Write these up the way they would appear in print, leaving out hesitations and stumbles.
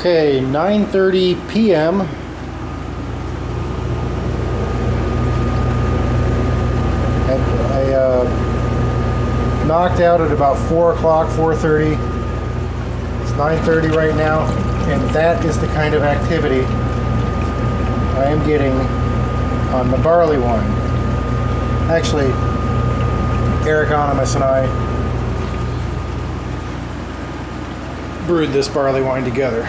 Okay, 9:30 p.m. I knocked out at about 4 o'clock, 4:30. It's 9:30 right now, and that is the kind of activity I am getting on the barley wine. Actually, Eric Onimus and I brewed this barley wine together.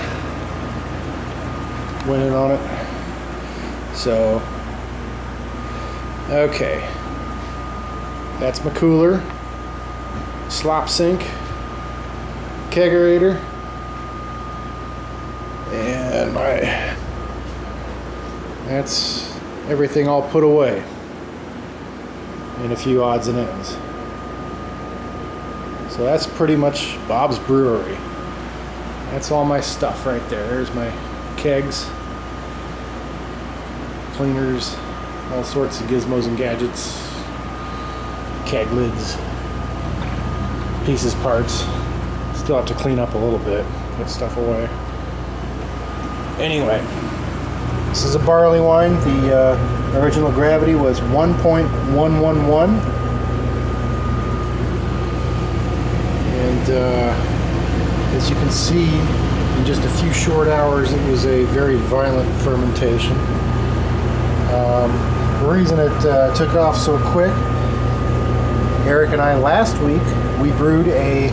Went in on it. So, okay. That's my cooler, slop sink, kegerator, and that's everything all put away, and a few odds and ends. So that's pretty much Bob's Brewery. That's all my stuff right there. There's my kegs, cleaners, all sorts of gizmos and gadgets, keg lids, pieces, parts. Still have to clean up a little bit, put stuff away. Anyway, this is a barley wine. The original gravity was 1.111, and as you can see, in just a few short hours, it was a very violent fermentation. The reason it took off so quick, Eric and I last week, we brewed a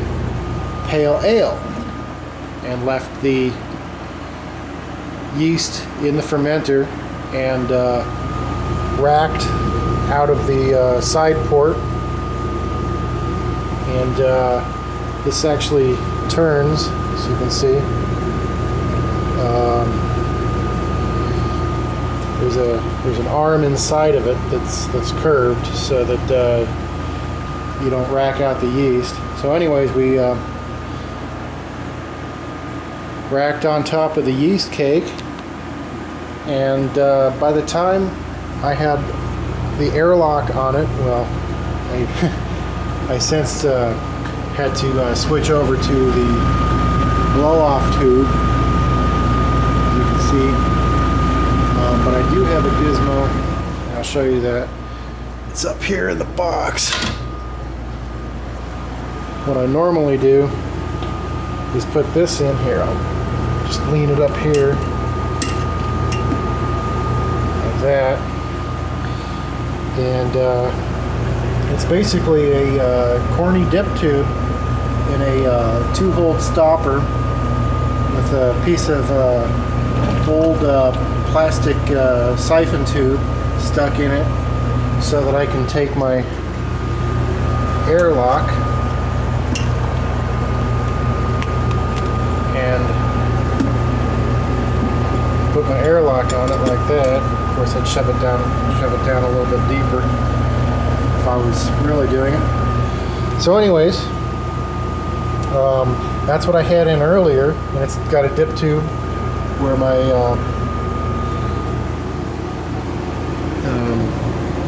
pale ale and left the yeast in the fermenter and racked out of the side port, and this actually turns, as you can see. There's an arm inside of it that's curved so that you don't rack out the yeast. So anyways, we racked on top of the yeast cake, and by the time I had the airlock on it, well, I since had to switch over to the blow-off tube, as you can see, but I do have a gizmo, and I'll show you that. It's up here in the box. What I normally do is put this in here. I'll just lean it up here like that, and it's basically a corny dip tube in a 2-hole stopper with a piece of old plastic siphon tube stuck in it, so that I can take my airlock and put my airlock on it like that. Of course, I'd shove it down a little bit deeper if I was really doing it. So anyways, that's what I had in earlier, and it's got a dip tube where my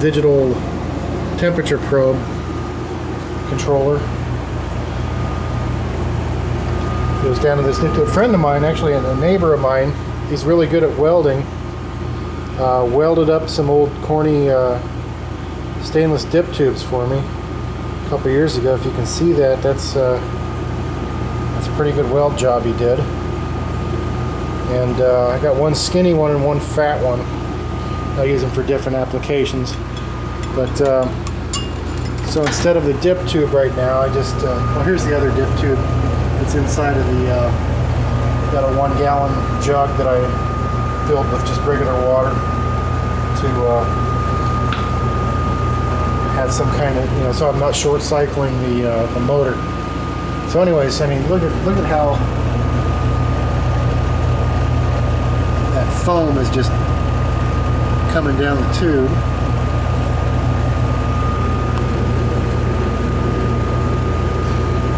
digital temperature probe controller goes down to this. A friend of mine, actually a neighbor of mine, he's really good at welding, welded up some old corny stainless dip tubes for me a couple years ago. If you can see that, that's a pretty good weld job he did. And I got one skinny one and one fat one. I use them for different applications. But so instead of the dip tube right now, I just well, here's the other dip tube. It's inside of the got a 1 gallon jug that I filled with just regular water to have some kind of, so I'm not short cycling the motor. So anyways, I mean, look at how that foam is just coming down the tube.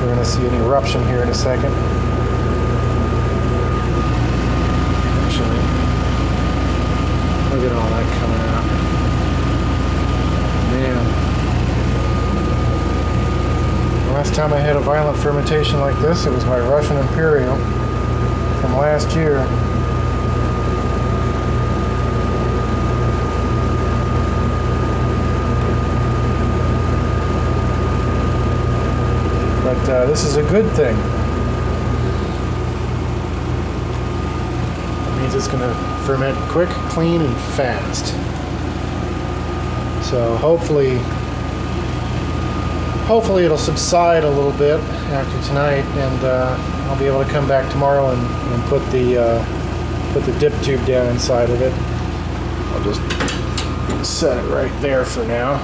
We're going to see an eruption here in a second. Actually, look at all that coming out. Man. The last time I had a violent fermentation like this, it was my Russian Imperial. from last year. But this is a good thing. It means it's going to ferment quick, clean, and fast. So hopefully it'll subside a little bit after tonight, and I'll be able to come back tomorrow and put the dip tube down inside of it. I'll just set it right there for now.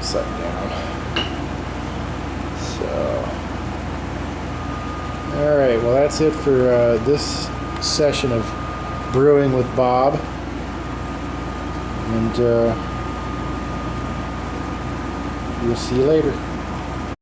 Set it down. So, all right. Well, that's it for this session of Brewing with Bob, and we'll see you later.